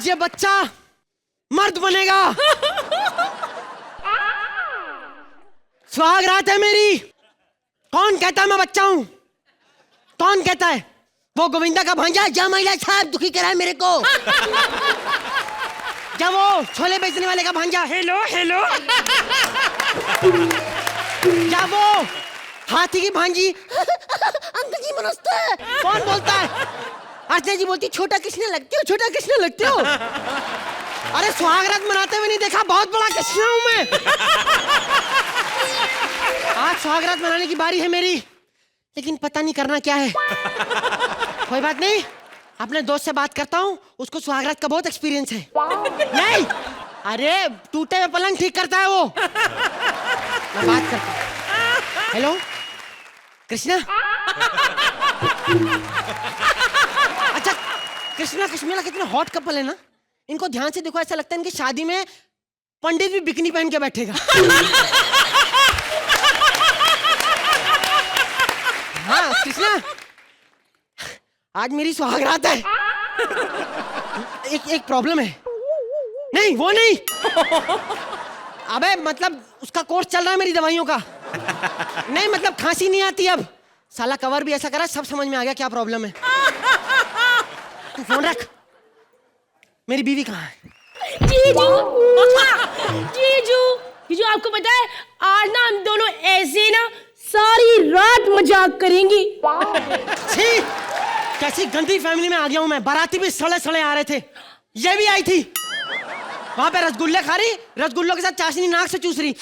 आज ये बच्चा मर्द बनेगा। सुहागरात है मेरी। कौन कहता है मैं बच्चा हूं? कौन कहता है? वो गोविंदा का भांजा जमाइला साहब दुखी करा है मेरे को। जब वो छोले बेचने वाले का भांजा हेलो हेलो। जब वो हाथी की भांजी अंकल जी नमस्ते कौन बोलता है? अर्चना जी बोलती छोटा कृष्ण लगते हो, छोटा कृष्ण लगते हो। अरे सुहागरात मनाते हुए नहीं देखा? बहुत बड़ा कृष्ण हूं मैं। आज सुहागरात मनाने की बारी है मेरी, लेकिन पता नहीं करना क्या है। कोई बात नहीं, अपने दोस्त से बात करता हूँ, उसको सुहागरात का बहुत एक्सपीरियंस है। नहीं, अरे टूटे हुए पलंग ठीक करता है वो। मैं बात करता हूँ। हेलो कृष्णा। अच्छा कृष्णा कृष्णा कितने हॉट कपल है ना। इनको ध्यान से देखो, ऐसा लगता है इनकी शादी में पंडित भी बिकनी पहन के बैठेगा। हाँ कृष्णा, आज मेरी सुहागरात है। एक प्रॉब्लम है। नहीं वो नहीं, अबे मतलब उसका कोर्स चल रहा है मेरी दवाइयों का। नहीं मतलब खांसी नहीं आती अब। साला कवर भी ऐसा करा, सब समझ में आ गया क्या प्रॉब्लम है। तू फोन रख। मेरी बीवी कहाँ है? जीजू, जीजू, जीजू आपको पता है आज ना हम दोनों ऐसे ना सारी रात मजाक करेंगी। छी, कैसी गंदी फैमिली में आ गया हूं मैं। बाराती भी सड़े सड़े आ रहे थे, ये भी आई थी। वहां पे रसगुल्ले खा रही, रसगुल्लों के साथ चाशनी नाक से चूस रही।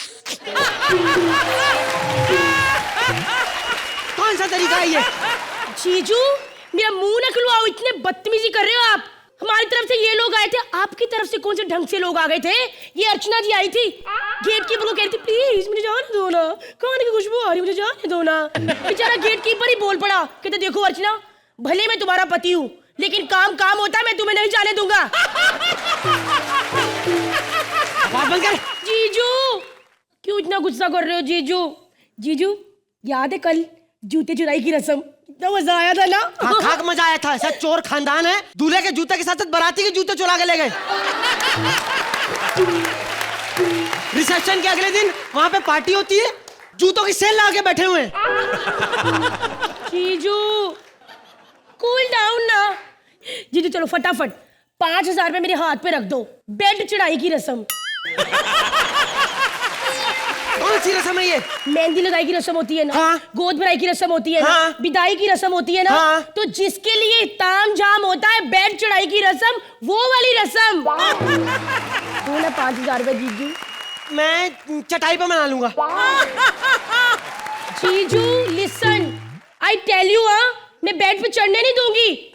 कौन सा तरीका है ये? जीजू मेरा मुंह न खुलवाओ, इतने बदतमीजी कर रहे हो आप। हमारी तरफ से ये लोग आए थे, आपकी तरफ से कौन से ढंग से लोग आ गए थे? ये अर्चना जी आई थी, गेट कीपर को कह रही थी प्लीज मुझे जाने दो ना, खाने की खुशबू आ रही मुझे जाने दो ना। बेचारा गेट कीपर ही बोल पड़ा, कहते देखो अर्चना भले मैं तुम्हारा पति हूँ, लेकिन काम काम होता है, मैं तुम्हें नहीं जाने दूंगा। बात बंद कर। जीजू क्यों इतना गुस्सा कर रहे हो जीजू? जीजू याद है कल जूते चुराई की रस्म, कितना मजा आया था ना? हाँ खाक मजा आया था। सब चोर खानदान है, दूल्हे के जूते के साथ साथ बाराती के जूते चुरा के ले गए। रिसेप्शन के अगले दिन वहां पे पार्टी होती है, जूतों की सेल लगा के बैठे हुए हैं। जीजू कूल डाउन ना। जीजू चलो फटाफट 5,000 रुपए मेरे हाथ पे रख दो, बेड चढ़ाई की रस्म। कौन सी रस्म है ये? मेहंदी लगाई की रस्म होती है ना, हाँ। गोद भराई की रस्म होती है ना, हाँ। विदाई की रस्म होती है ना, हाँ। तो जिसके लिए ताम झाम होता है बेड चढ़ाई की रस्म, वो वाली रस्म। दो ना 5,000 रुपए जीजू। मैं चटाई पे मना लूंगा। जीजू लिसन, आई टेल यू मैं बेड पे चढ़ने नहीं दूंगी।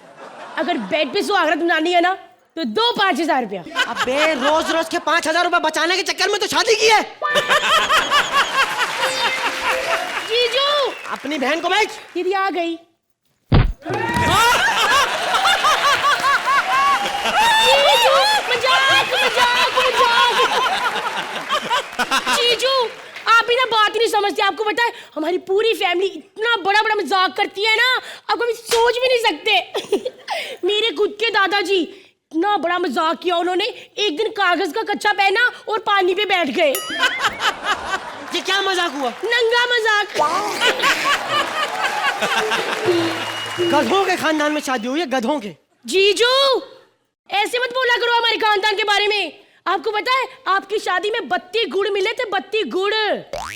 अगर बेड पे सुहागरात मनानी है ना तो दो 5,000 रुपया। अबे रोज रोज के 5,000 रुपए बचाने के चक्कर में तो शादी की है। जीजू अपनी बहन को भेज। दीदी आ गई। जीजू मजाक मजाक मजाक। जीजू आप ही ना बात ही नहीं समझते। आपको पता है हमारी पूरी फैमिली इतना बड़ा बड़ा मजाक करती है ना, आप कभी सोच भी नहीं सकते। मेरे खुद के दादाजी इतना बड़ा मजाक किया उन्होंने, एक दिन कागज का कच्चा पहना और पानी पे बैठ गए। ये क्या मजाक हुआ? नंगा मजाक। गधों के खानदान में शादी हुई है, गधों के। जीजू ऐसे मत बोला करो हमारे खानदान के बारे में। आपको पता है आपकी शादी में 32 गुड़ मिले थे, 32 गुड़।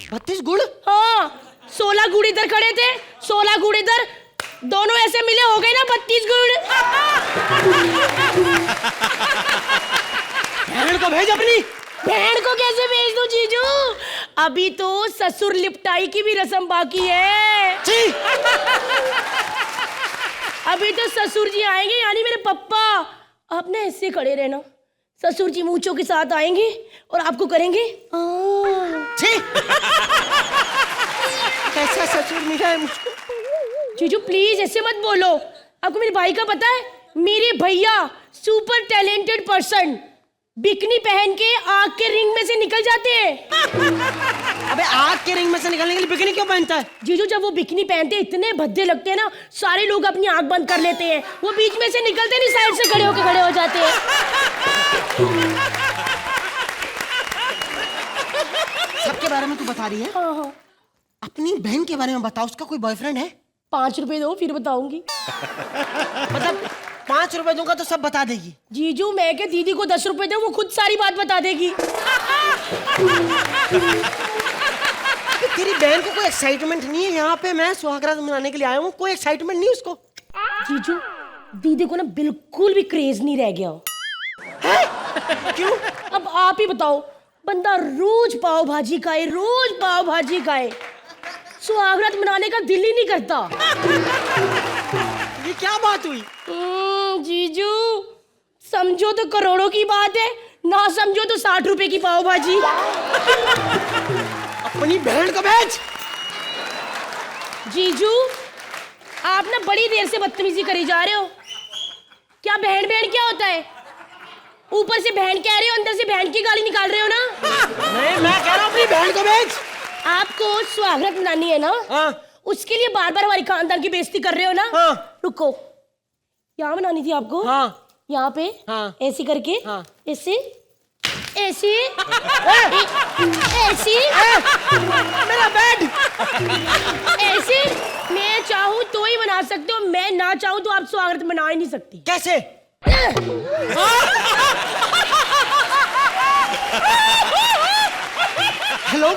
32 गुड़? हाँ 16 गुड़ इधर खड़े थे, 16 गुड़ इधर, दोनों ऐसे मिले हो गए ना 32 गुड़। बहन को भेज अपनी। बहन को कैसे भेज दूं जीजू? अभी तो ससुर लिपटाई की भी रस्म बाकी है। अभी तो ससुर जी आएंगे, यानी मेरे पप्पा। आप ना ऐसे खड़े रहना, ससुर जी मूंछों के साथ आएंगे और आपको करेंगे कैसा ससुर मिला है मुझको। जीजू प्लीज ऐसे मत बोलो। आपको मेरे भाई का पता है, मेरे भैया सुपर टैलेंटेड पर्सन बिकनी पहन के आग के रिंग में से निकल जाते हैं। अबे आग के रिंग में से निकलने के लिए बिकनी क्यों पहनता है? जीजू जब वो बिकनी पहनते इतने भद्दे लगते हैं ना, सारे लोग अपनी आंख बंद कर लेते हैं, वो बीच में से निकलते नहीं, साइड से खड़े होके खड़े हो जाते हैं। सबके बारे में तू बता रही है, हाँ हाँ। अपनी बहन के बारे में बता, उसका कोई बॉयफ्रेंड है? 5 रुपए दो फिर बताऊंगी। मतलब 5 रुपए दूंगा तो सब बता देगी? जीजू मैं के दीदी को 10 रुपए दे, वो खुद सारी बात बता देगी। तेरी बहन को कोई एक्साइटमेंट नहीं है यहाँ पे? मैं सुहागरात मनाने के लिए आया हूँ, कोई एक्साइटमेंट नहीं उसको? जीजू दीदी को ना बिल्कुल भी क्रेज नहीं रह गया। क्यों? अब आप ही बताओ, बंदा रोज पाव भाजी खाए, रोज पाव भाजी खाए, सुहागरात मनाने का दिल ही नहीं करता। ये क्या बात हुई? जीजू समझो तो करोड़ों की बात है, ना समझो तो 60 रुपए की पाव भाजी। अपनी बहन को बेच। जीजू आप ना बड़ी देर से बदतमीजी करी जा रहे हो। क्या बहन बहन क्या होता है? ऊपर से बहन कह रहे हो, अंदर से बहन की गाली निकाल रहे हो ना। नहीं, मैं कह रहा हूँ अपनी बहन को बेच। आपको सुहागरात मनानी है ना? हाँ। उसके लिए बार बार हमारी खानदान की बेइज्जती कर रहे हो ना। हाँ। रुको, यहाँ मनानी थी आपको? हाँ। यहाँ पे? हाँ। ऐसी करके? हाँ। ऐसे ऐसे ऐसे मेरा बेड। ऐसे मैं चाहूँ तो ही मना सकते हो, मैं ना चाहूँ तो आप सुहागरात मना ही नहीं सकती। कैसे? हेलो,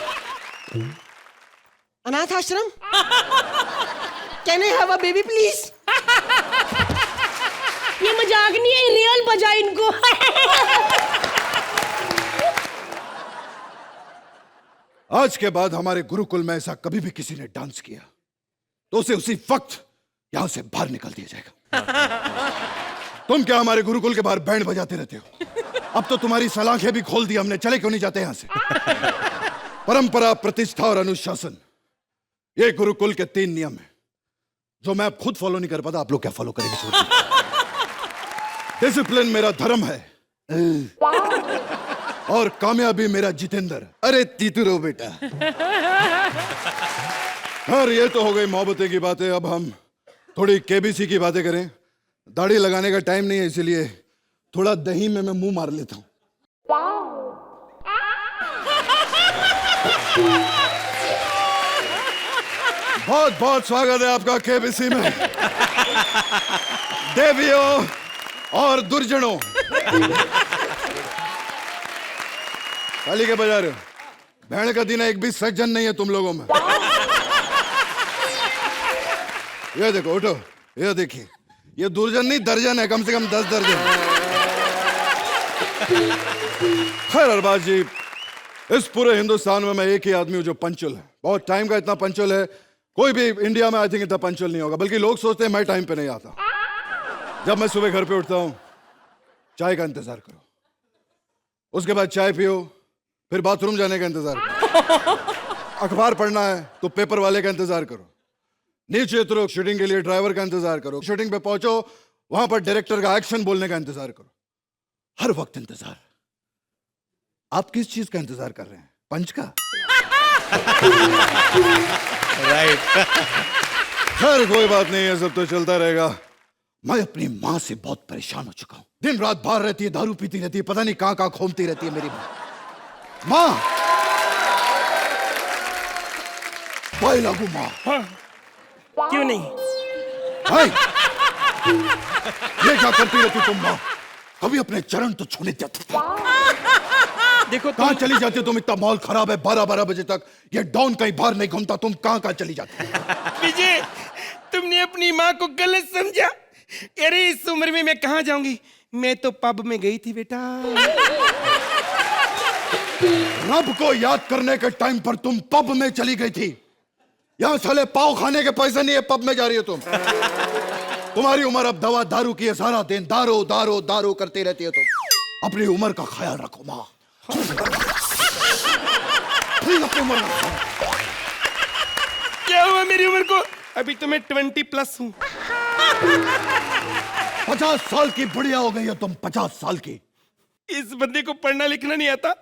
अनाथ आश्रम, can I have a baby please? ये मजाक नहीं है, रियल बजा इनको। आज के बाद हमारे गुरुकुल में ऐसा कभी भी किसी ने डांस किया तो उसे उसी वक्त यहां से बाहर निकाल दिया जाएगा। तुम क्या हमारे गुरुकुल के बाहर बैंड बजाते रहते हो? अब तो तुम्हारी सलाखें भी खोल दी हमने, चले क्यों नहीं जाते यहां से? परंपरा, प्रतिष्ठा और अनुशासन, ये गुरुकुल के 3 नियम हैं जो मैं अब खुद फॉलो नहीं कर पाता। आप लोग क्या फॉलो करेंगे? छोड़ दीजिए। डिसिप्लिन मेरा धर्म है और कामयाबी मेरा जितेंद्र। अरे तीतुरो बेटा। और ये तो हो गई मोहब्बतें की बातें, अब हम थोड़ी केबीसी की बातें करें। दाढ़ी लगाने का टाइम नहीं है, इसीलिए थोड़ा दही में मैं मुंह मार लेता हूं। बहुत बहुत स्वागत है आपका केबीसी में, देवियों और दुर्जनों। ताली के बजा रहे हो? भेड़ का दिन है, एक भी सज्जन नहीं है तुम लोगों में। ये देखो, उठो, ये देखिए, ये दुर्जन नहीं दर्जन है, कम से कम 10 दर्जन। खैर अरबाज जी, इस पूरे हिंदुस्तान में मैं एक ही आदमी हूं जो पंचुअल है। बहुत टाइम का इतना पंचुअल है, कोई भी इंडिया में आई थिंक इतना पंचुअल नहीं होगा। बल्कि लोग सोचते हैं मैं टाइम पे नहीं आता। जब मैं सुबह घर पे उठता हूं, चाय का इंतजार करो, उसके बाद चाय पियो, फिर बाथरूम जाने का इंतजार करो, अखबार पढ़ना है तो पेपर वाले का इंतजार करो, नीचे उतरो, शूटिंग के लिए ड्राइवर का इंतजार करो, शूटिंग पे पहुंचो, वहां पर डायरेक्टर का एक्शन बोलने का इंतजार करो। हर वक्त इंतजार। आप किस चीज का इंतजार कर रहे हैं? पंच का? राइट। खैर कोई बात नहीं है, सब तो चलता रहेगा। मैं अपनी माँ से बहुत परेशान हो चुका हूं। दिन रात बाहर रहती है, दारू पीती रहती है, पता नहीं कहां कहां घूमती रहती है मेरी माँ। भाई लागू माँ। क्यों नहीं? भाई, ये क्या करती रहती तुम माँ? कभी अपने चरण तो छूने देती। देखो कहां चली जाती तुम? इतना माहौल खराब है, 12-12 बजे तक ये डॉन कहीं बाहर नहीं घूमता, तुम कहां कहां चली जाती? विजय, तुमने अपनी माँ को गलत समझा। अरे इस उम्र में मैं कहाँ जाऊंगी? मैं तो पब में गई थी बेटा। रब को याद करने के टाइम पर तुम पब में चली गई थी। यहां साले पाव खाने के पैसे नहीं है, पब में जा रही हो तुम। तुम्हारी उम्र अब दवा दारू की है, सारा दिन दारू दारू दारू करती रहती है तुम। अपनी उम्र का ख्याल रखो माँ। अपनी उम्र का क्या हुआ मेरी उम्र को? अभी तो मैं 20+ हूँ। 50 साल की बुढ़िया हो गई हो तुम, 50 साल की। इस बंदे को पढ़ना लिखना नहीं आता।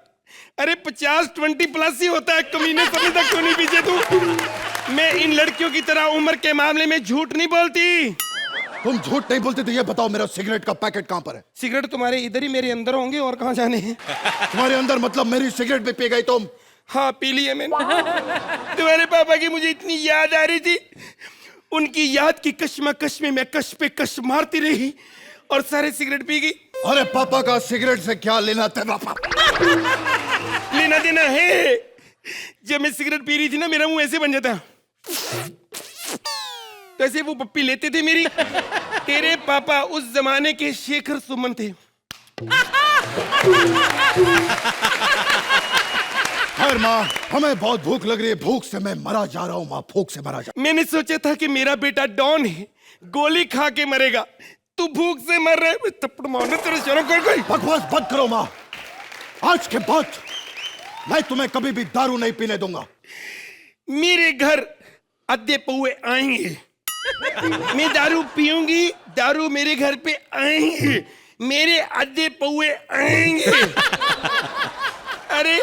अरे 50 20+ ही होता है, कमीने समझता क्यों नहीं विजय तू? मैं इन लड़कियों की तरह उम्र के मामले में झूठ नहीं बोलती। तुम झूठ नहीं बोलते तो ये बताओ मेरा सिगरेट का पैकेट कहाँ पर है? सिगरेट तुम्हारे इधर ही मेरे अंदर होंगे, और कहाँ जाने हैं? तुम्हारे अंदर मतलब मेरी सिगरेट भी पी गई तुम? हाँ, पी ली है मैंने। तुम्हारे पापा की मुझे इतनी याद आ रही थी, उनकी याद की कश्मकश में मैं कश पे कश मारती रही और सारे सिगरेट पी गई। अरे पापा का सिगरेट से क्या लेना तेरा? लेना देना है। जब मैं सिगरेट पी रही थी ना, मेरा मुंह ऐसे बन जाता, तो ऐसे वो पप्पी लेते थे मेरी। तेरे पापा उस जमाने के शेखर सुमन थे। खैर माँ, हमें बहुत भूख लग रही है, भूख से मैं मरा जा रहा हूँ माँ, भूख से मरा जा। मैंने सोचा था कि मेरा बेटा डॉन है, गोली खा के मरेगा, तू भूख से मर रहा है। मैं थप्पड़ मारने तेरे शर्म कर गई। बकवास बंद करो माँ, आज के बाद मैं तुम्हें कभी भी दारू नहीं पीने दूंगा। मेरे घर अद्धे पौए आएंगे, मैं दारू पीऊंगी, दारू मेरे घर पे आएंगे, मेरे अद्धे पौए आएंगे। अरे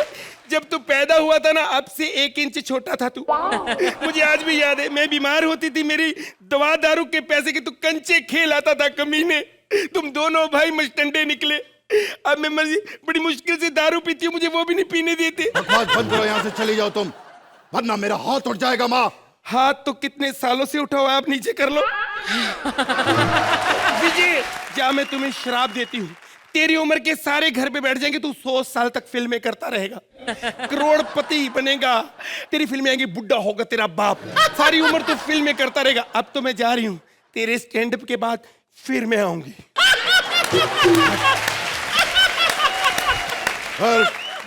जब तू पैदा हुआ था ना, अब से 1 इंच छोटा था तू। मुझे आज भी याद है, मैं बीमार होती थी, मेरी दवा दारू के पैसे के तू कंचे खेल आता था कमीने। तुम दोनों भाई मस्टंडे निकले। अब मैं बड़ी मुश्किल से दारू पीती हूँ, मुझे वो भी नहीं पीने देते। बकवास बंद करो, यहाँ से चली जाओ तुम, वरना मेरा हाथ उठ जाएगा माँ। हाथ तो कितने सालों से उठा हुआ है, आप नीचे कर लो। विजय, जा, मैं तुम्हें श्राप देती हूँ, तेरी उम्र के सारे घर पे बैठ जाएंगे, तू 100 साल तक फिल्में करता रहेगा, करोड़पति बनेगा, तेरी फिल्में आएंगी, बुढ़ा होगा तेरा बाप, सारी उम्र तू फिल्में करता रहेगा। अब तो मैं जा रही हूँ, तेरे स्टैंड अप के बाद फिर मैं आऊंगी।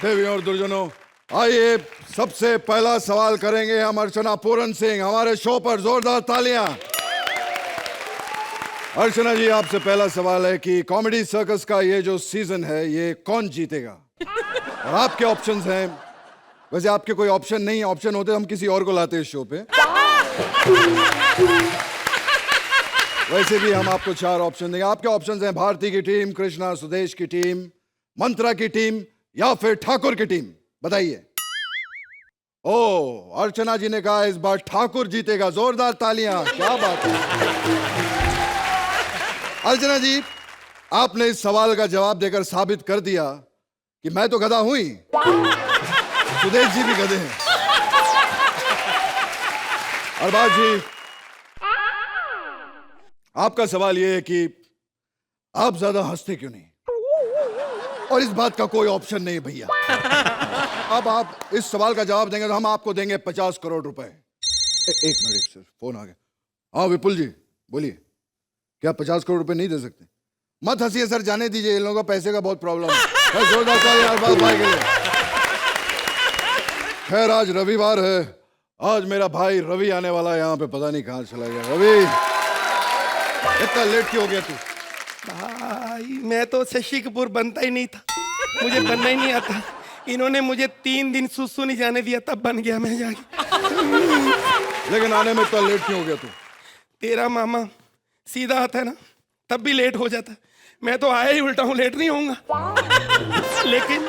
देवी और दुर्जनों, आइए सबसे पहला सवाल करेंगे हम अर्चना पूरन सिंह। हमारे शो पर जोरदार तालियां। अर्चना जी, आपसे पहला सवाल है कि कॉमेडी सर्कस का ये जो सीजन है, ये कौन जीतेगा? और आपके ऑप्शंस हैं, वैसे आपके कोई ऑप्शन नहीं, ऑप्शन होते हम किसी और को लाते इस शो पे। वैसे भी हम आपको 4 ऑप्शन देंगे। आपके ऑप्शंस हैं भारती की टीम, कृष्णा सुदेश की टीम, मंत्रा की टीम या फिर ठाकुर की टीम। बताइए। ओ, अर्चना जी ने कहा इस बार ठाकुर जीतेगा, जोरदार तालियां, क्या बात है। अर्चना जी, आपने इस सवाल का जवाब देकर साबित कर दिया कि मैं तो गधा हूं ही, सुदेश जी भी गधे हैं। अरबाज जी, आपका सवाल यह है कि आप ज्यादा हंसते क्यों नहीं? और इस बात का कोई ऑप्शन नहीं भैया। अब आप इस सवाल का जवाब देंगे तो हम आपको देंगे 50 करोड़ रुपए। एक मिनट सर, फोन आ गया। हाँ विपुल जी बोलिए, क्या 50 करोड़ रुपए नहीं दे सकते? मत हंसिए सर, जाने दीजिए, इन लोगों का पैसे का बहुत प्रॉब्लम है। जोरदार तालियां अरबाज भाई के लिए। खैर आज रविवार है, आज मेरा भाई रवि आने वाला है यहाँ पे, पता नहीं कहाँ चला गया। रवि, इतना लेट क्यों हो गया तू? भाई मैं तो शशि कपूर बनता ही नहीं था, मुझे बनना ही नहीं आता। इन्होंने मुझे 3 दिन सुसु नहीं जाने दिया, तब बन गया मैं जाके। लेकिन आने में इतना लेट क्यों हो गया तू? तेरा मामा सीधा आता है ना, तब भी लेट हो जाता। मैं तो आया ही उल्टा हूँ, लेट नहीं होऊंगा। लेकिन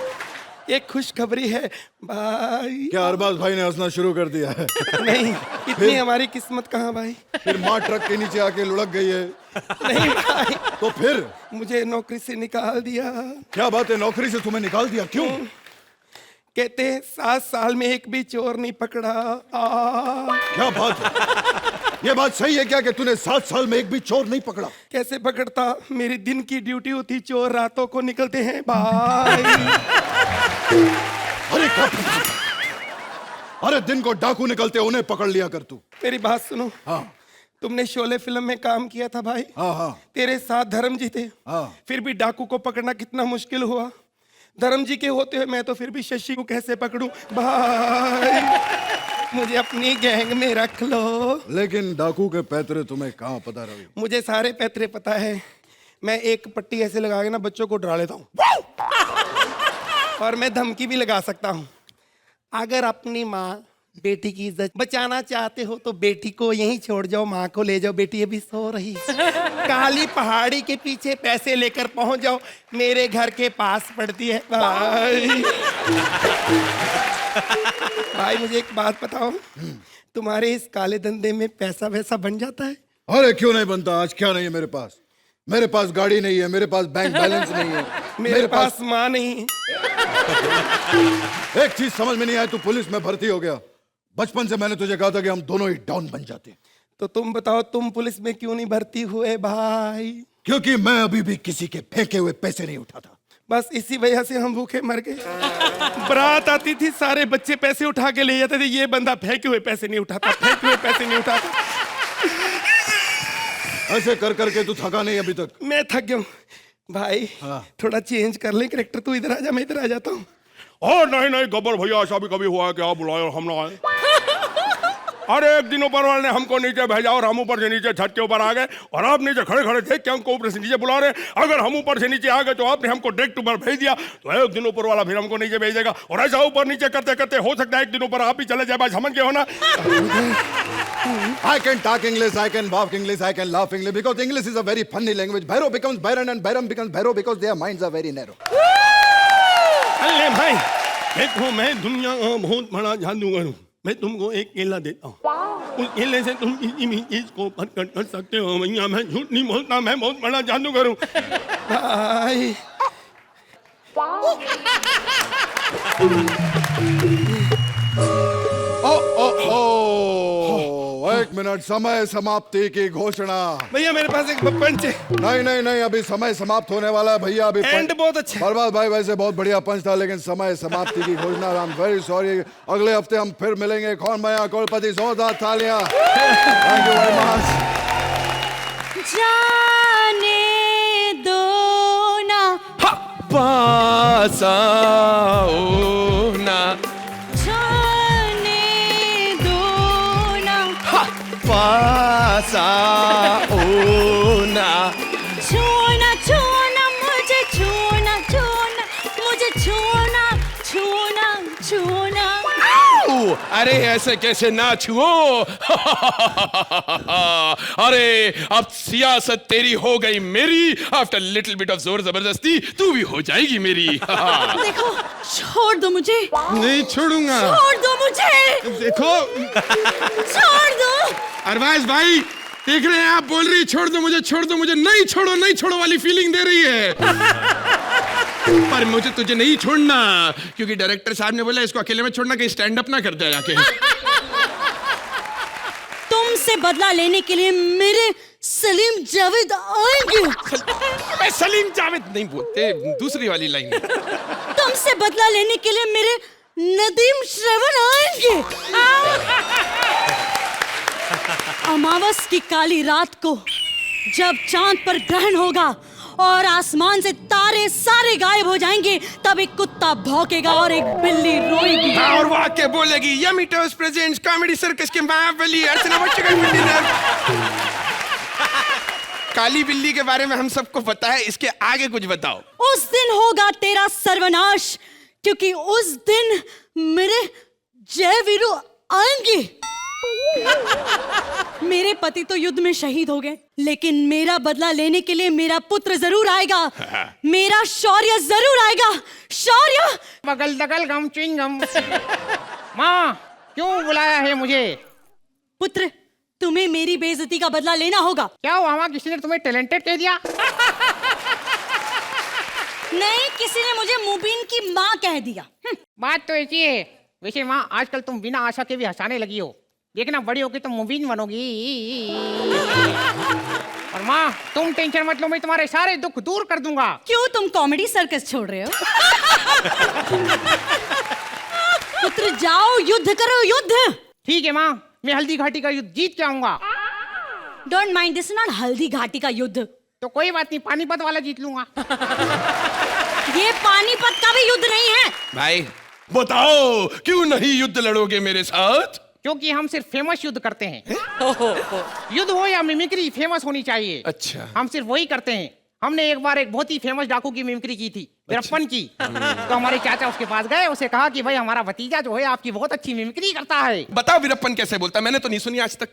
एक खुशखबरी है भाई। क्या अरबाज भाई ने हंसना शुरू कर दिया है? नहीं, इतनी हमारी किस्मत कहाँ भाई। फिर माँ ट्रक के नीचे आके लुढ़क गई है? नहीं भाई, तो फिर मुझे नौकरी से निकाल दिया। क्या बात है, नौकरी से तुम्हें निकाल दिया? क्यों? कहते 7 साल में एक भी चोर नहीं पकड़ा। क्या बात है, ये बात सही है क्या कि तूने 7 साल में एक भी चोर नहीं पकड़ा? कैसे पकड़ता, मेरी दिन की ड्यूटी होती, चोर रातों को निकलते हैं भाई। अरे क्या, अरे दिन को डाकू निकलते, उन्हें पकड़ लिया कर तू। मेरी बात सुनो। हाँ तुमने शोले फिल्म में काम किया था भाई। हाँ हाँ तेरे साथ धर्म जी थे। हाँ। फिर भी डाकू को पकड़ना कितना मुश्किल हुआ। धर्म जी के होते हुए मैं तो फिर भी शशि को कैसे पकड़ूं भाई। मुझे अपनी गैंग में रख लो। लेकिन डाकू के पैतरे तुम्हें कहाँ पता रवि? मुझे सारे पैतरे पता है। मैं एक पट्टी ऐसे लगा के ना बच्चों को डरा लेता हूँ, और मैं धमकी भी लगा सकता हूँ, अगर अपनी माँ बेटी की इज्जत बचाना चाहते हो तो बेटी को यहीं छोड़ जाओ, माँ को ले जाओ, बेटी अभी सो रही। काली पहाड़ी के पीछे पैसे लेकर पहुंच जाओ, मेरे घर के पास पड़ती है भाई। भाई मुझे एक बात बताओ, तुम्हारे इस काले धंधे में पैसा वैसा बन जाता है? अरे क्यों नहीं बनता? आज क्या नहीं है मेरे पास? मेरे पास गाड़ी नहीं है, मेरे पास बैंक बैलेंस नहीं है, मेरे पास माँ नहीं है। एक चीज समझ में नहीं आई, तू पुलिस में भर्ती हो गया। बचपन से मैंने तुझे कहा था कि हम दोनों ही डॉन बन जाते। तो तुम बताओ, तुम पुलिस में क्यों नहीं भर्ती हुए भाई? क्योंकि मैं अभी भी किसी के फेंके हुए पैसे नहीं उठाता। बस इसी वजह से हम भूखे मर गए। बारात आती थी, सारे बच्चे पैसे उठा के ले जाते थे, ये बंदा फेंके हुए पैसे नहीं उठाता, फेंके हुए पैसे नहीं उठाता। ऐसे कर करके तू थका नहीं अभी तक? मैं थक गया हूँ भाई। थोड़ा चेंज कर ले कैरेक्टर, तू इधर आ जा, मैं इधर आ जाता हूँ। और नहीं गब्बर भैया, ऐसा भी कभी हुआ है कि आप बुलाए और हम ना आए? अरे एक दिन ऊपर वाले ने हमको नीचे भेजा और हम ऊपर से नीचे छत के ऊपर आ गए, और आप नीचे खड़े खड़े थे कि हमको ऊपर से नीचे बुला रहे। अगर हम ऊपर से नीचे आ गए तो आपने हमको डायरेक्ट ऊपर भेज दिया, तो एक दिन ऊपर वाला फिर हमको नीचे भेजेगा। और ऐसा ऊपर नीचे करते करते हो सकता है एक दिन ऊपर आप ही चले जाए। बात समझ गए हो ना? I can talk English, I can walk English, I can laugh English, because English is a very funny language. Bhairo becomes Byron and Byron becomes Bhairo because their minds are very narrow. अरे भाई, देखो मैं दुनिया का बहुत बड़ा जादूगर हूँ। मैं तुमको एक केला देता हूँ, उस केले से तुम किसी भी चीज को प्रकट कर सकते हो। भैया मैं झूठ नहीं बोलता, मैं बहुत बड़ा जादूगर हूँ भाई। एक मिनट, समय समाप्ति की घोषणा। भैया मेरे पास एक पंच है। नहीं, अभी समय समाप्त होने वाला है भैया। अभी एंड बहुत अच्छा। बर्बाद भाई वैसे बहुत बढ़िया पंच था, लेकिन समय समाप्ति की घोषणा। I am very sorry. अगले हफ्ते हम फिर मिलेंगे। कौन मैं करोड़पति, जोरदार तालियां। Thank you very much. जाने दो ना, पास आओ ना, जाने दो ना, पास आओ ना। छूना छूना मुझे, छूना छूना मुझे, छूना छूना छूना। अरे ऐसे कैसे ना छुओ? अरे अब सियासत तेरी हो गई मेरी। आफ्टर लिटिल बिट ऑफ जोर जबरदस्ती तू भी हो जाएगी मेरी। देखो, छोड़ दो मुझे, नहीं छोड़ूंगा। छोड़ दो मुझे, देखो छोड़ दो। अरबाज भाई देख रहे हैं, आप बोल रही छोड़ दो मुझे, छोड़ दो मुझे। नहीं छोड़ो वाली फीलिंग दे रही है। पर मुझे तुझे नहीं छोड़ना, क्योंकि डायरेक्टर साहब ने बोला इसको अकेले में छोड़ना, कहीं स्टैंड अप ना कर दे जाके। तुमसे बदला लेने के लिए मेरे सलीम जावेद आएंगे। मैं सलीम जावेद नहीं बोलते, दूसरी वाली लाइन। तुमसे बदला लेने के लिए मेरे नदीम श्रवण आएंगे। अमावस की काली रात को जब चांद पर ग्रहण होगा और आसमान से तारे सारे गायब हो जाएंगे, तब एक कुत्ता भौंकेगा और एक बिल्ली रोएगी। और वो आके बोलेगी, यमी टोस प्रेजेंट्स कॉमेडी सर्कस के महाबली अर्चना बच्चन। काली बिल्ली के बारे में हम सबको पता है, इसके आगे कुछ बताओ। उस दिन होगा तेरा सर्वनाश, क्योंकि उस दिन मेरे जय वीरू आएंगे। मेरे पति तो युद्ध में शहीद हो गए, लेकिन मेरा बदला लेने के लिए मेरा पुत्र जरूर आएगा। मेरा शौर्य जरूर आएगा। शौर्य। बगल दगल गम चिंगम। माँ, क्यों बुलाया है मुझे? पुत्र, तुम्हें मेरी बेइज्जती का बदला लेना होगा। क्या हुआ माँ, किसी ने तुम्हें टैलेंटेड कह दिया? नहीं, किसी ने मुझे मुबीन की माँ कह दिया। बात तो ऐसी है। वैसे माँ, आजकल तुम बिना आशा के भी हंसाने लगी हो। देखना, बड़ी होगी तुम मुबीन बनोगी। और माँ, तुम टेंशन मत लो, मैं तुम्हारे सारे दुख दूर कर दूंगा। क्यों, तुम कॉमेडी सर्कस छोड़ रहे हो? पुत्र, जाओ युद्ध करो, युद्ध। ठीक है माँ, मैं हल्दी घाटी का युद्ध जीत के आऊंगा। Don't mind, this is not Haldi Ghati का युद्ध। तो कोई बात नहीं, पानीपत वाला जीत लूंगा। ये पानीपत का भी युद्ध नहीं है। भाई बताओ, क्यों नहीं युद्ध लड़ोगे मेरे साथ? क्योंकि हम सिर्फ फेमस युद्ध करते हैं। युद्ध हो या मिमिक्री, फेमस होनी चाहिए। अच्छा। हम सिर्फ वही करते हैं। हमने एक बार एक बहुत ही फेमस डाकू की मिमिक्री की थी, वीरप्पन की। तो हमारे चाचा उसके पास गए, उसे कहा कि भाई हमारा भतीजा जो है आपकी बहुत अच्छी मिमिक्री करता है। बताओ वीरप्पन कैसे बोलता, मैंने तो नहीं सुनी आज तक।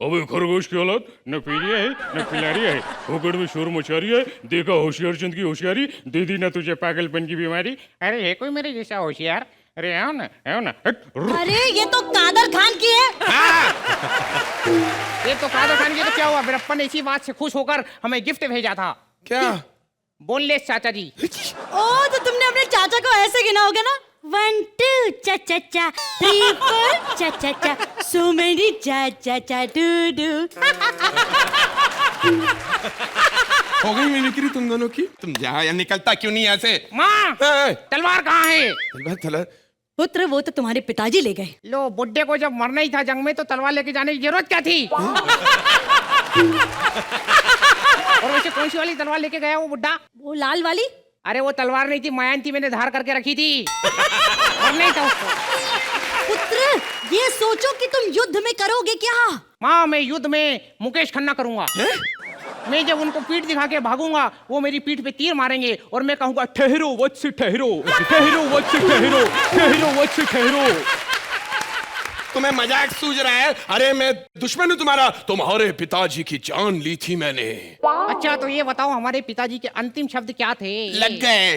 अबे खरगोश की औलाद, न पीलिया है न पिलारी है, होकड़ में शोर मचा रही है। देखा होशियार चंद की होशियारी, दे दी ना तुझे पागलपन की बीमारी। अरे है कोई मेरे जैसा होशियार? अरे आओ ना, आओ ना। अरे ये तो कादर खान की है। ये तो कादर खान की, तो क्या हुआ, वीरप्पन ने इसी बात से खुश होकर हमें गिफ्ट भेजा था। क्या? बोनलेस चाचा जी। ओ तो तुमने अपने चाचा को ऐसे गिना होगा ना, 1 2 चा चा चा, 3 4 चा चा चा, so many चा चा चा डू डू। हो गई मिमिक्री तुम दोनों की? तुम जा या निकलता क्यों नहीं यहाँ से? माँ, ए, तलवार कहाँ है? तलवार पुत्र वो तो तुम्हारे पिताजी ले गए। लो, बुड्ढे को जब मरना ही था जंग में तो तलवार लेके जाने की जरूरत क्या थी? और वैसे कौन सी वाली तलवार लेके गया वो बुड्ढा? वो लाल वाली? अरे वो तलवार नहीं थी, मायन थी, मैंने धार करके रखी थी। और नहीं था उसको। पुत्र ये सोचो कि तुम युद्ध में करोगे क्या। माँ, मैं युद्ध में मुकेश खन्ना करूंगा। मैं जब उनको पीठ दिखा के भागूंगा, वो मेरी पीठ पे तीर मारेंगे और मैं कहूंगा ठहरो वत्स ठहरो, ठहरो वत्स ठहरो, ठहरो वत्स ठहरो। तुम्हें मजाक सूझ रहा है? अरे मैं दुश्मन हूँ तुम्हारा, तुम्हारे पिताजी की जान ली थी मैंने। अच्छा तो ये बताओ, हमारे पिताजी के अंतिम शब्द क्या थे? लग गए।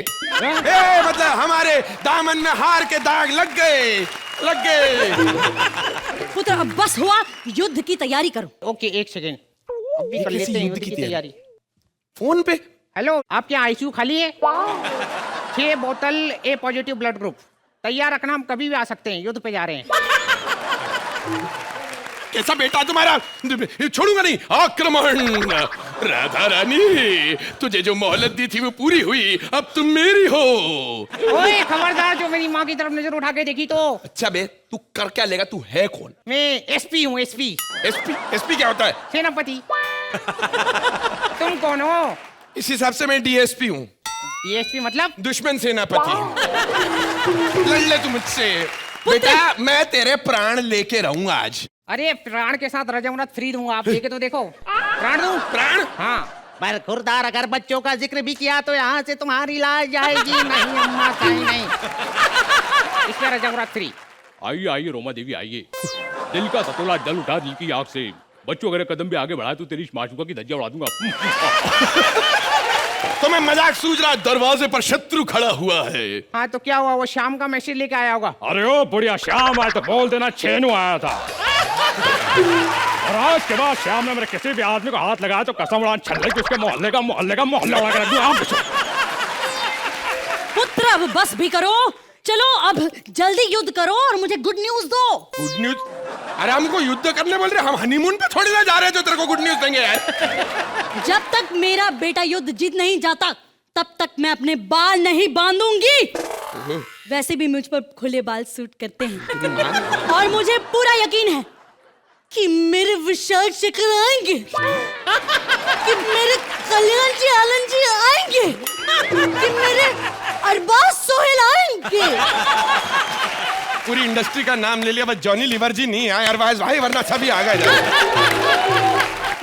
मतलब हमारे दामन में हार के दाग लग गए, लग गए। पुत्र अब बस हुआ, युद्ध की तैयारी करो। ओके, एक सेकेंड, अभी कर लेते हैं युद्ध की तैयारी। फोन पे? हेलो, आपके यहाँ आईसीयू खाली है? 6 बोतल ए पॉजिटिव ब्लड ग्रुप तैयार रखना, हम कभी भी आ सकते हैं, युद्ध पे जा रहे हैं। कैसा बेटा तुम्हारा, छोड़ूंगा नहीं, आक्रमण। राधा रानी, तुझे जो मोहलत दी थी वो पूरी हुई, अब तुम मेरी हो। ओए खबरदार, जो मेरी माँ की तरफ नजर उठा के देखी तो। अच्छा बे, तू कर क्या लेगा? तू है कौन? मैं एसपी हूँ, एसपी। एसपी? एसपी क्या होता है? सेनापति। तुम कौन हो? इस हिसाब से मैं डीएसपी हूँ। डीएसपी मतलब? दुश्मन सेनापति। लड़ ले तू मुझसे। बेटा मैं तेरे प्राण लेके रहूंगा आज। अरे प्राण के साथ रजमरत फ्री दूंगा, आप लेके तो देखो। प्राण दूं? प्राण? हाँ, पर खुरदार अगर बच्चों का जिक्र भी किया तो यहाँ से तुम्हारी लाश जाएगी नहीं अम्मा, कहीं नहीं। इसमें रजमरत फ्री। आइए आइए रोमा देवी आइए। दिल का सतोला जल उठा दिल की आग से। बच्चों अगर कदम भी आगे बढ़ाए तो तेरी माशूका की धज्जियां उड़ा दूंगा। तो मैं मजाक सूझ रहा, दरवाजे पर शत्रु खड़ा हुआ है। हाँ तो क्या हुआ, वो शाम का मैसेज लेके आया होगा। अरे ओ बढ़िया, श्याम आया तो बोल देना छेनू आया था। और आज के बाद श्याम ने मेरे किसी भी आदमी को हाथ लगाया तो कसम उड़ा छल्ले की उसके मोहल्ले का मोहल्ला उड़ा कर दूंगा। पुत्र अब बस भी करो, चलो अब जल्दी युद्ध करो और मुझे गुड न्यूज दो। Good news? अरे हमको युद्ध करने बोल रहे, हम हनीमून पे थोड़ी ना जा रहे जो तेरे को गुड न्यूज देंगे यार। जब तक मेरा बेटा युद्ध जीत नहीं जाता तब तक मैं अपने बाल नहीं बांधूंगी। वैसे भी मुझ पर खुले बाल सूट करते हैं और मुझे पूरा यकीन है कि मेरे विशाल शेखर आएंगे, कि मेरे कल्याण जी आनंद जी आएंगे, कि मेरे अरबाज सोहेल आएंगे। पूरी इंडस्ट्री का नाम ले लिया, बस जॉनी लीवर जी नहीं आए अरबाज भाई, वरना सभी आ गए।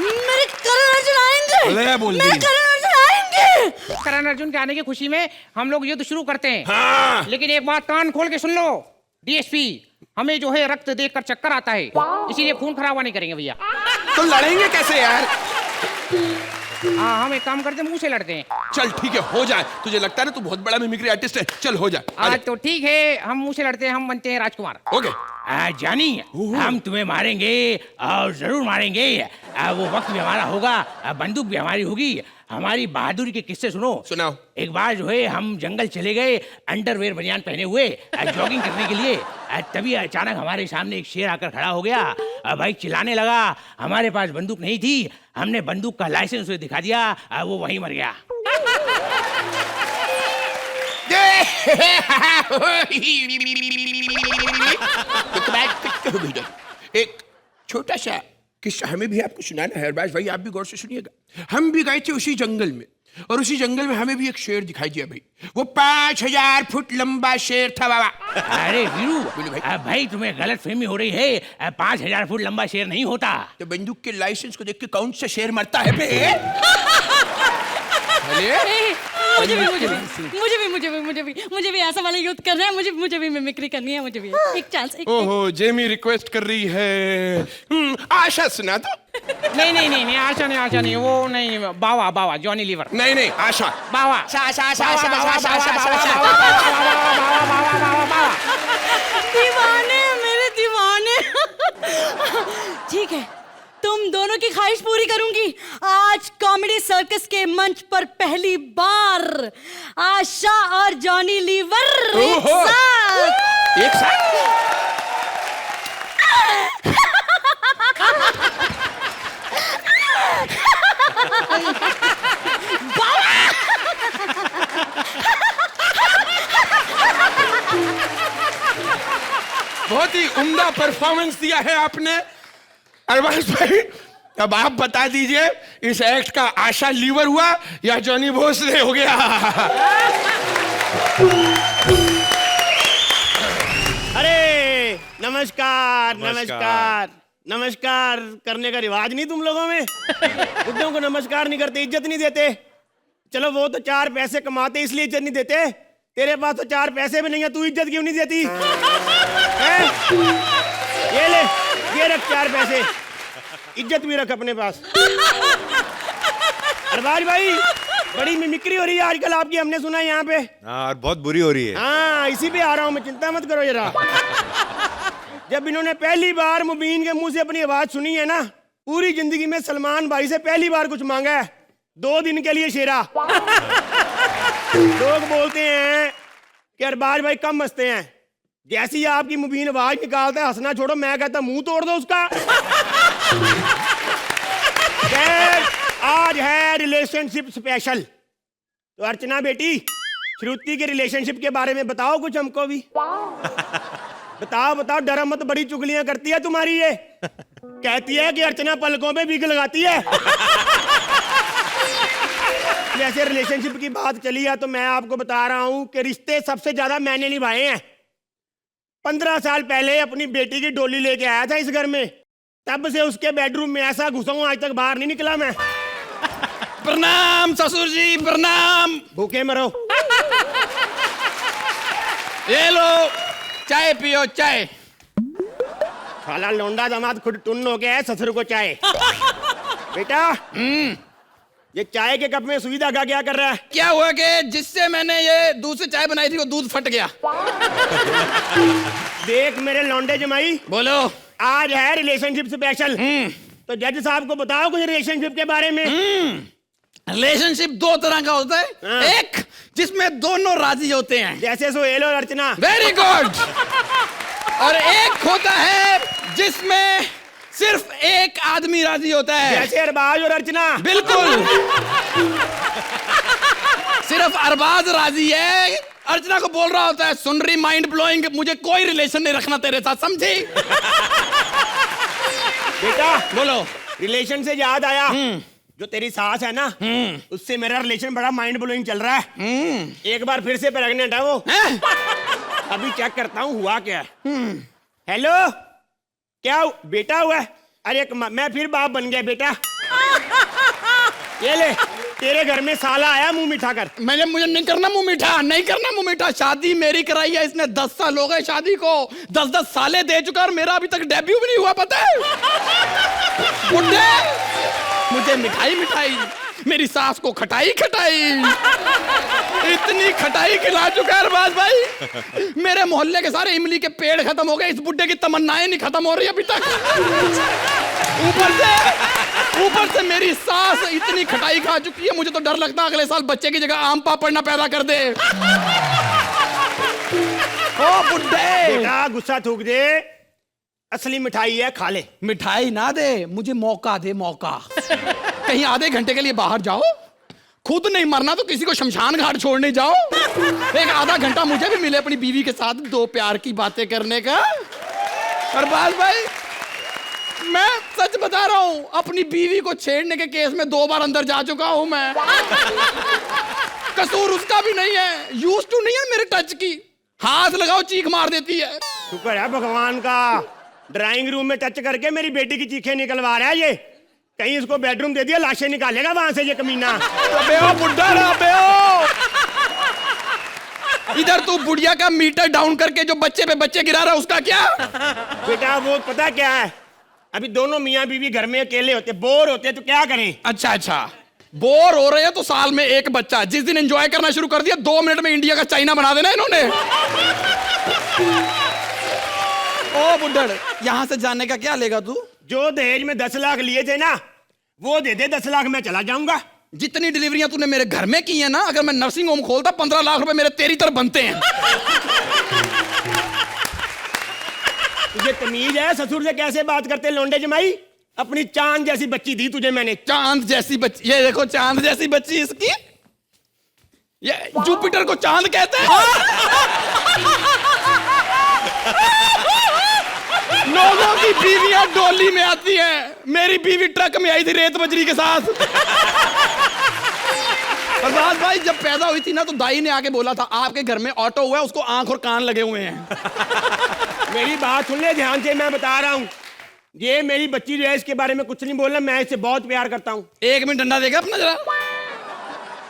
मेरे करण अर्जुन आएंगे, बोल मेरे करण अर्जुन आएंगे। करण अर्जुन के आने की खुशी में हम लोग युद्ध शुरू करते हैं। हाँ। लेकिन एक बात कान खोल के सुन लो डीएसपी, हमें जो है रक्त देखकर चक्कर आता है, इसीलिए खून खराबा नहीं करेंगे भैया। तो लड़ेंगे कैसे यार? हाँ, हम एक काम करते हैं, मुंह से लड़ते हैं। चल ठीक है, हो जाए। तुझे लगता है ना तू बहुत बड़ा मिमिक्री आर्टिस्ट है, चल हो जाए। आज तो ठीक है, हम मुंह से लड़ते हैं, हम बनते हैं राजकुमार। ओके। जानी, हम तुम्हें मारेंगे और जरूर मारेंगे। वो वक्त भी हमारा होगा, बंदूक भी हमारी होगी। हमारी बहादुरी के किस्से सुनो। सुनाओ। एक बार जो है हम जंगल चले गए अंडरवेयर बनियान पहने हुए जॉगिंग करने के लिए। तभी अचानक हमारे सामने एक शेर आकर खड़ा हो गया। भाई चिल्लाने लगा, हमारे पास बंदूक नहीं थी, हमने बंदूक का लाइसेंस उसे दिखा दिया, वो वहीं मर गया। एक छोटा सा किस्सा हमें भी आपको सुनाना है अरबाज भाई, आप भी गौर से सुनिएगा। हम भी गए थे उसी जंगल में, और उसी जंगल में हमें भी एक शेर दिखाई दिया भाई। वो 5000 फुट लंबा शेर था बाबा। अरे वीरू भाई तुम्हें गलत फहमी हो रही है, 5000 फुट लंबा शेर नहीं होता। तो बंदूक के लाइसेंस को देख के कौन सा शेर मरता है बे? मुझे भी ऐसा वाला युद्ध करना है। मुझे भी मिमिक्री करनी है। मुझे भी एक चांस। ओहो, जेमी रिक्वेस्ट कर रही है। आशा सुना दो। नहीं आशा नहीं वो नहीं बावा जॉनी लीवर नहीं आशा। बावा दीवाने मेरे दीवाने। ठीक है, तुम दोनों की ख्वाहिश पूरी करूंगी। आज कॉमेडी सर्कस के मंच पर पहली बार आशा और जॉनी लीवर एक साथ। एक साथ? बहुत ही उम्दा परफॉर्मेंस दिया है आपने अरबाज भाई। अब आप बता दीजिए इस एक्ट का आशा लीवर हुआ या जॉनी भोसले हो गया? अरे नमस्कार करने का रिवाज नहीं तुम लोगों में? बुड्ढों को नमस्कार नहीं करते, इज्जत नहीं देते। चलो वो तो 4 पैसे कमाते इसलिए इज्जत नहीं देते। तेरे पास तो 4 पैसे भी नहीं है, तू इज्जत क्यों नहीं देती है? ये ले, ये रख 4 पैसे, इज्जत भी रख अपने पास। अरबाज भाई, बड़ी मिमिक्री हो रही है आजकल आपकी, हमने सुना है यहाँ पे। हाँ, और बहुत बुरी हो रही है। हाँ, इसी पे आ रहा हूँ मैं, चिंता मत करो जरा। जब इन्होंने पहली बार मुबीन के मुंह से अपनी आवाज सुनी है ना, पूरी जिंदगी में सलमान भाई से पहली बार कुछ मांगा है, 2 दिन के लिए शेरा। लोग बोलते हैं कि अरबाज भाई कम हंसते हैं। जैसी आपकी मुबीन आवाज निकालता है, हंसना छोड़ो, मैं कहता मुंह तोड़ दो उसका। आज है रिलेशनशिप स्पेशल, तो अर्चना बेटी, श्रुति के रिलेशनशिप के बारे में बताओ कुछ हमको भी। बताओ, डरा मत, बड़ी चुगलियां करती है तुम्हारी ये। कहती है कि अर्चना पलकों पे विग लगाती है। जैसे रिलेशनशिप की बात चली है तो मैं आपको बता रहा हूं कि रिश्ते सबसे ज्यादा मैंने निभाए हैं। 15 साल पहले अपनी बेटी की डोली लेके आया था इस घर में, तब से उसके बेडरूम में ऐसा घुसा हूं, आज तक बाहर नहीं निकला मैं। प्रणाम ससुर जी, प्रणाम। भूखे मरो। ये लो चाय पियो, चाय। साला लौंडा दामाद खुद टुन्न हो गया है, ससुर को चाय। बेटा, ये चाय के कप में सुई धागा क्या कर रहा है? क्या हुआ कि जिससे मैंने ये दूध से चाय बनाई थी वो दूध फट गया। देख मेरे लौंडे जमाई, बोलो। आज है रिलेशनशिप स्पेशल, तो जज साहब को बताओ कुछ रिलेशनशिप के बारे में। रिलेशनशिप 2 तरह का होता है। हाँ। एक जिसमें दोनों राजी होते हैं, जैसे सोहेल और अर्चना। Very good. और एक होता है जिसमें सिर्फ एक आदमी राजी होता है, जैसे अरबाज और अर्चना। बिल्कुल। सिर्फ अरबाज राजी है, अर्चना को बोल रहा होता है, सुन रही, माइंड ब्लोइंग, मुझे कोई रिलेशन नहीं रखना तेरे साथ, समझी? बेटा बोलो। रिलेशन से याद आया, जो तेरी सास है ना, उससे मेरा रिलेशन बड़ा माइंड ब्लोइंग चल रहा है। एक बार फिर से प्रेग्नेंट है वो। अभी चेक करता हूँ हुआ क्या है। हेलो, क्या बेटा हुआ है? अरे मैं फिर बाप बन गया बेटा। ये ले, तेरे घर में साला आया मुंह मीठा कर। मुझे नहीं करना मुंह मीठा, नहीं करना मुंह मीठा। शादी मेरी कराई है इसने, 10 साल हो गए शादी को, 10 साले दे चुका और मेरा अभी तक डेब्यू भी नहीं हुआ, पता है? बुड्ढे, मुझे मिठाई, मेरी सास को खटाई, इतनी खटाई खिला चुका है अरबाज भाई, मेरे मोहल्ले के सारे इमली के पेड़ खत्म हो गए, इस बुड्ढे की तमन्नाएं नहीं खत्म हो रही अभी तक। ऊपर से मेरी सास इतनी खटाई खा चुकी है, मुझे तो डर लगता है अगले साल बच्चे की जगह आम पापड़ ना पैदा कर दे। ओ बुड्ढे, बेटा गुस्सा थूक दे, असली मिठाई है, खा ले। मिठाई ना दे, मुझे मौका दे, मौका। कहीं आधे घंटे के लिए बाहर जाओ, खुद नहीं मरना तो किसी को शमशान घाट छोड़ने जाओ, एक आधा घंटा मुझे भी मिले अपनी बीवी के साथ 2 प्यार की बातें करने का। अरबाज भाई, मैं सच बता रहा हूं, अपनी बीवी को छेड़ने के केस में 2 बार अंदर जा चुका हूं मैं। कसूर उसका भी नहीं है, यूज्ड टू नहीं है मेरे टच की, हाथ लगाओ चीख मार देती है। शुक्र है भगवान का, ड्राइंग रूम में टच करके मेरी बेटी की चीखें निकलवा रहा है ये। कहीं इसको बेडरूम दे दिया, लाशें निकालेगा वहां से ये कमीना। अबे ओ बुड्ढा, अबे ओ इधर तू बुढ़िया का मीटर डाउन करके जो बच्चे पे बच्चे गिरा रहा है उसका क्या? बेटा वो पता क्या है, अभी दोनों मियाँ बीवी घर में अकेले होते, बोर होते, तो क्या करें? अच्छा अच्छा, बोर हो रहे हैं तो साल में एक बच्चा। जिस दिन एंजॉय करना शुरू कर दिया 2 मिनट में इंडिया का चाइना बना देना इन्होंने। ओ बुड्ढड़, यहाँ से जाने का क्या लेगा तू? जो दहेज में 10 लाख लिए थे ना, वो दे दे 10 लाख, मैं चला जाऊंगा। जितनी डिलीवरियां तूने मेरे घर में की है ना, अगर मैं नर्सिंग होम खोलता 15 लाख रुपए मेरे तेरी तरफ बनते हैं। तुझे तमीज है ससुर से कैसे बात करते लौंडे जमाई? अपनी चांद जैसी बच्ची दी तुझे मैंने। चांद जैसी बच्ची? ये देखो चांद जैसी बच्ची इसकी। ये जुपिटर को चांद कहते हैं। लोगों की बीवियां डोली में आती हैं, मेरी बीवी ट्रक में आई थी रेत बजरी के साथ। प्रभात भाई जब पैदा हुई थी ना, तो दाई ने आके बोला था आपके घर में ऑटो हुआ है, उसको आंख और कान लगे हुए हैं। मेरी बात सुन ले ध्यान से, मैं बता रहा हूँ, ये मेरी बच्ची जो है इसके बारे में कुछ नहीं बोलना, मैं इससे बहुत प्यार करता हूँ। 1 मिनट डंडा देगा अपना जरा।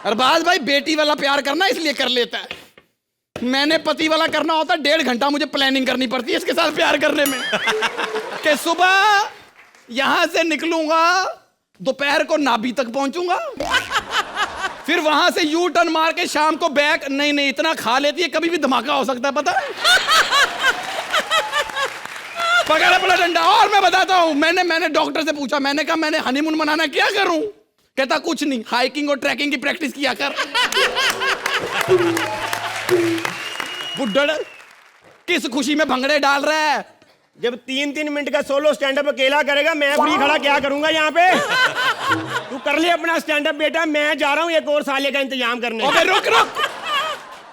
अरबाज भाई बेटी वाला प्यार करना इसलिए कर लेता है, मैंने पति वाला करना होता 1.5 घंटा मुझे प्लानिंग करनी पड़ती है इसके साथ प्यार करने में। कि सुबह यहां से निकलूंगा, दोपहर को नाभि तक पहुंचूंगा, फिर वहां से यू टर्न मार के शाम को बैक। नहीं इतना खा लेती है, कभी भी धमाका हो सकता है पता है। पकड़ अपना डंडा। और मैं बताता हूं, मैंने डॉक्टर से पूछा, मैंने कहा मैंने हनीमून मनाना क्या करूं? कहता कुछ नहीं, हाइकिंग और ट्रैकिंग की प्रैक्टिस किया कर। बुड्ढड़ किस खुशी में भंगड़े डाल रहा है? जब 3-3 मिनट का सोलो स्टैंड अप अकेला करेगा, मैं फ्री खड़ा क्या करूंगा यहाँ पे? तू कर ले अपना स्टैंड अप बेटा, मैं जा रहा हूँ एक और साले का इंतजाम करने। ओके रुक।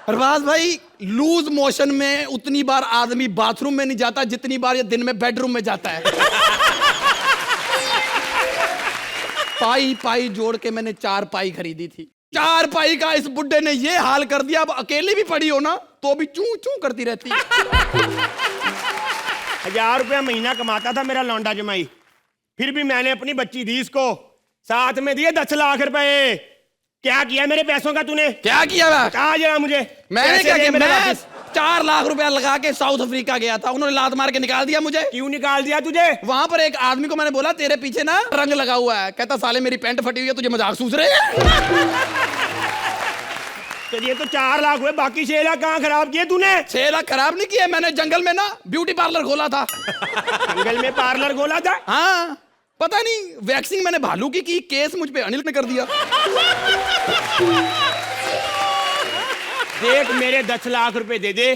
अरबाज भाई लूज मोशन में उतनी बार आदमी बाथरूम में नहीं जाता जितनी बार ये दिन में बेडरूम में जाता है। पाई जोड़ के मैंने 4 पाई खरीदी थी। 4 पाई का इस बुड्ढे ने ये हाल कर दिया, अब अकेली भी पड़ी हो ना तो भी चू चू करती रहती है। 1000 रुपया महीना कमाता था मेरा लौंडा जमाई, फिर भी मैंने अपनी बच्ची दी इसको, साथ में दिए 10 लाख रुपए। क्या किया मेरे पैसों का तूने? क्या किया? कहा जरा मुझे। मैंने क्या किया? मैं 4 लाख रुपया लगा के साउथ अफ्रीका गया था, उन्होंने लात मार के निकाल दिया मुझे। क्यों निकाल दिया तुझे? वहां पर एक आदमी को मैंने बोला तेरे पीछे ना रंग लगा हुआ है, कहता साले मेरी पैंट फटी हुई है, तुझे मजाक सूझ रहे हैं? तो ये तो 4 लाख हुए, बाकी 6 लाख कहाँ खराब किए तूने? 6 लाख खराब नहीं किए, मैंने जंगल में ना ब्यूटी पार्लर खोला था। जंगल में पार्लर खोला था? हाँ, पता नहीं वैक्सिंग मैंने भालू की केस मुझ पे अनिल ने कर दिया। देख मेरे 10 लाख रुपए दे दे,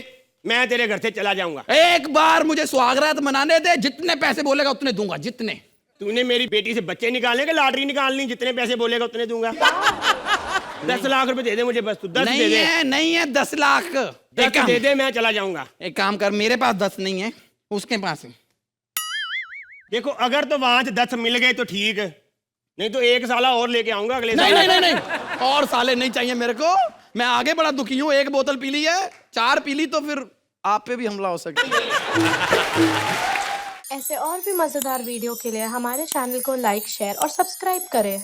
मैं तेरे घर से चला जाऊंगा। एक बार मुझे स्वागत मनाने दे, जितने पैसे बोलेगा उतने दूंगा। जितने तूने मेरी बेटी से बच्चे निकालने के लॉटरी निकालनी, जितने पैसे बोलेगा उतने दूंगा। 10 लाख रुपए दे दे मुझे, बस तू 10 दे दे। नहीं है 10 लाख 10 दे दे, मैं चला जाऊंगा। एक काम कर, मेरे पास 10 नहीं है, उसके पास है। देखो अगर तो वहां से 10 मिल गए तो ठीक है, नहीं तो 1 साला और लेके आऊंगा अगले साल। नहीं और साले नहीं चाहिए मेरे को, मैं आगे बड़ा दुखी हूँ। 1 बोतल पी ली है, 4 पी ली तो फिर आप पे भी हमला हो सकता है। ऐसे और भी मजेदार वीडियो के लिए हमारे चैनल को लाइक, शेयर और सब्सक्राइब करें।